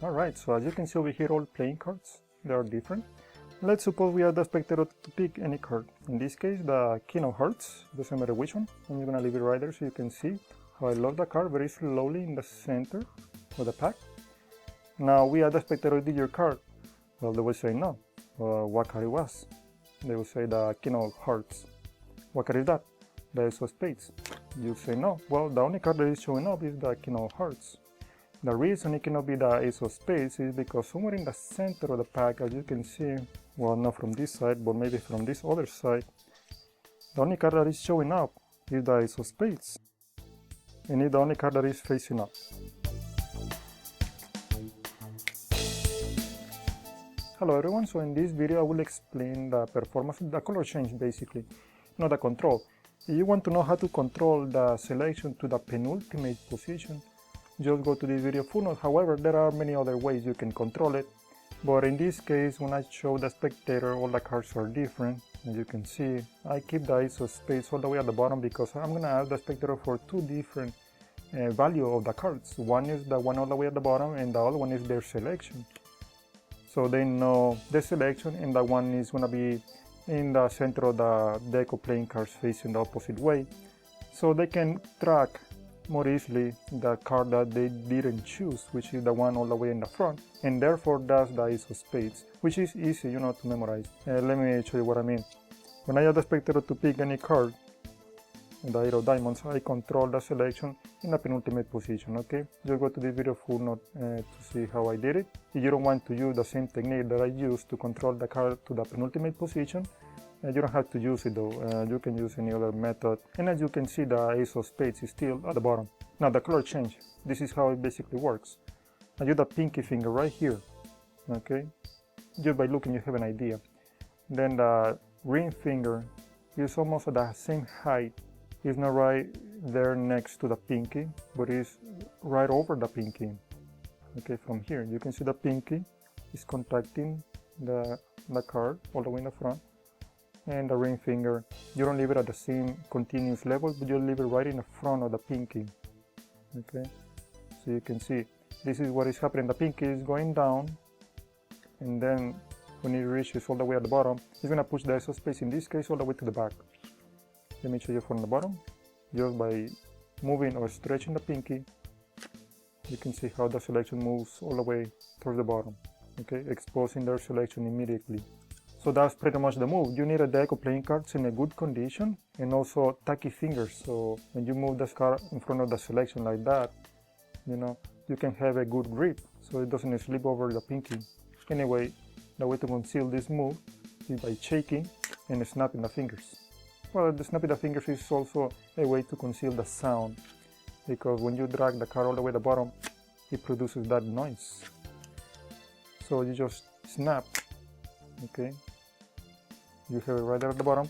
Alright, so as you can see over here, all playing cards, they are different. Let's suppose we are the spectator to pick any card. In this case, the King of Hearts, doesn't matter which one. I'm gonna leave it right there so you can see how I load the card very slowly in the center of the pack. Now we are the spectator, did your card? Well, they will say no. What card it was? They will say the King of Hearts. What card is that? The Ace of Spades. You say no. Well, the only card that is showing up is the King of Hearts. The reason it cannot be the Ace of Spades is because somewhere in the center of the pack, as you can see, well, not from this side, but maybe from this other side, the only card that is showing up is the Ace of Spades. And it's the only card that is facing up. Hello everyone, so in this video I will explain the performance, the color change basically, not the control. If you want to know how to control the selection to the penultimate position, just go to this video full note. However, there are many other ways you can control it, but in this case, when I show the spectator, all the cards are different. As you can see, I keep the Ace of Spades all the way at the bottom because I'm going to ask the spectator for two different value of the cards. One is the one all the way at the bottom and the other one is their selection. So they know the selection and that one is going to be in the center of the deck of playing cards facing the opposite way. So they can track more easily the card that they didn't choose, which is the one all the way in the front, and therefore that's the Ace of Spades, which is easy, to memorize. Let me show you what I mean. When I ask the spectator to pick any card, the 8 of diamonds, I control the selection in the penultimate position, okay? Just go to the video full note to see how I did it. If you don't want to use the same technique that I used to control the card to the penultimate position, you don't have to use it though, you can use any other method. And as you can see, the Ace of Spades is still at the bottom. Now the color change, this is how it basically works. I use the pinky finger right here, okay? Just by looking you have an idea. Then the ring finger is almost at the same height. It's not right there next to the pinky, but it's right over the pinky. Okay, from here you can see the pinky is contacting the card all the way in the front. And the ring finger, you don't leave it at the same continuous level, but you leave it right in the front of the pinky. Okay, so you can see this is what is happening. The pinky is going down, and then when it reaches all the way at the bottom, it's going to push the Ace of Spades, in this case, all the way to the back. Let me show you from the bottom. Just by moving or stretching the pinky, you can see how the selection moves all the way towards the bottom. Okay, exposing their selection immediately. So that's pretty much the move. You need a deck of playing cards in a good condition and also tacky fingers. So when you move the card in front of the selection like that, you can have a good grip so it doesn't slip over the pinky. Anyway, the way to conceal this move is by shaking and snapping the fingers. Well, the snapping the fingers is also a way to conceal the sound, because when you drag the card all the way to the bottom, it produces that noise. So you just snap, okay? You have it right there at the bottom,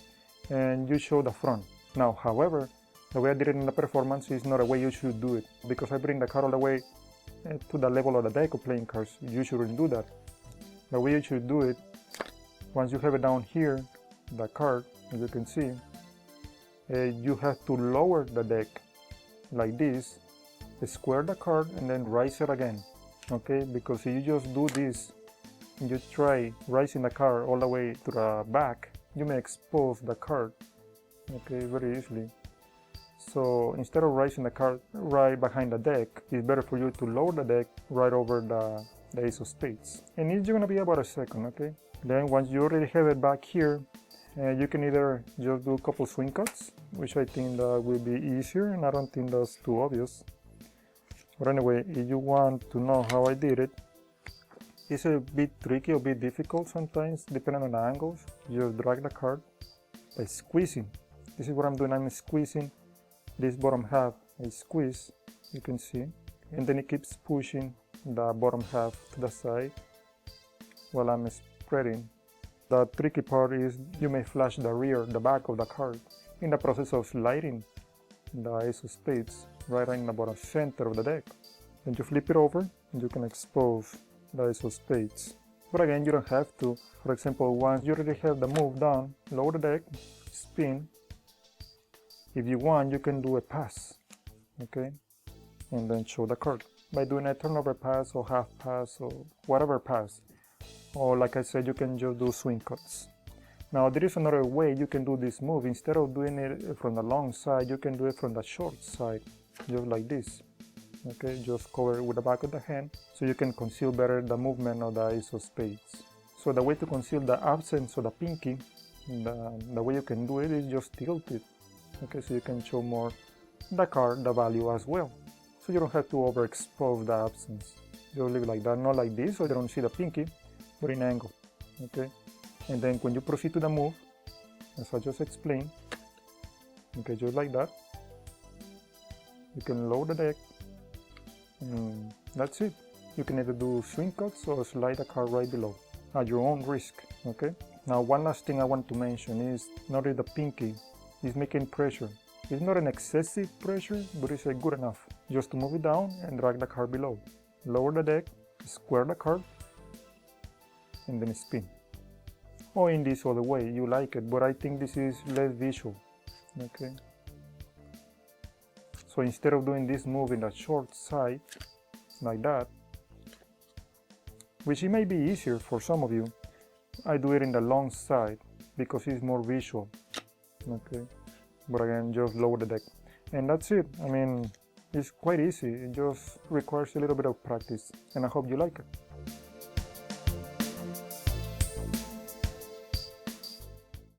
and you show the front. Now, however, the way I did it in the performance is not a way you should do it, because I bring the card all the way to the level of the deck of playing cards. You shouldn't do that. The way you should do it, once you have it down here, the card, as you can see, you have to lower the deck like this, square the card, and then raise it again, okay? Because if you just do this, and you try raising the card all the way to the back, you may expose the card, okay, very easily. So instead of raising the card right behind the deck, it's better for you to lower the deck right over the Ace of Spades. And it's going to be about a second, okay? Then once you already have it back here, you can either just do a couple swing cuts, which I think that will be easier, and I don't think that's too obvious. But anyway, if you want to know how I did it, it's a bit tricky, a bit difficult sometimes, depending on the angles. You just drag the card by squeezing. This is what I'm doing, I'm squeezing this bottom half. I squeeze, you can see, and then it keeps pushing the bottom half to the side while I'm spreading. The tricky part is you may flash the back of the card in the process of sliding the Ace of Spades right in the bottom center of the deck. Then you flip it over and you can expose the Ace of Spades. But again, you don't have to. For example, once you already have the move done, lower the deck, spin. If you want, you can do a pass, okay? And then show the card. by doing a turnover pass or half pass or whatever pass. Or like I said, you can just do swing cuts. Now there is another way you can do this move. Instead of doing it from the long side, you can do it from the short side, just like this. Okay, just cover it with the back of the hand so you can conceal better the movement of the ace of spades. So the way to conceal the absence of the pinky, the way you can do it is just tilt it. Okay, so you can show more the card, the value as well. So you don't have to overexpose the absence. Just leave it like that, not like this, so you don't see the pinky, but in angle. Okay, and then when you proceed to the move, as I just explained, okay, just like that, you can load the deck, and that's it. You can either do swing cuts or slide the card right below at your own risk. Okay. Now one last thing I want to mention is notice the pinky is making pressure. It's not an excessive pressure, but it's good enough just to move it down and drag the card below. Lower the deck, square the card, and then spin. Or in this other way, you like it, but I think this is less visual. Okay. So instead of doing this move in the short side, like that, which it may be easier for some of you, I do it in the long side because it's more visual. Okay, but again, just lower the deck, and that's it. I mean, it's quite easy. It just requires a little bit of practice, and I hope you like it.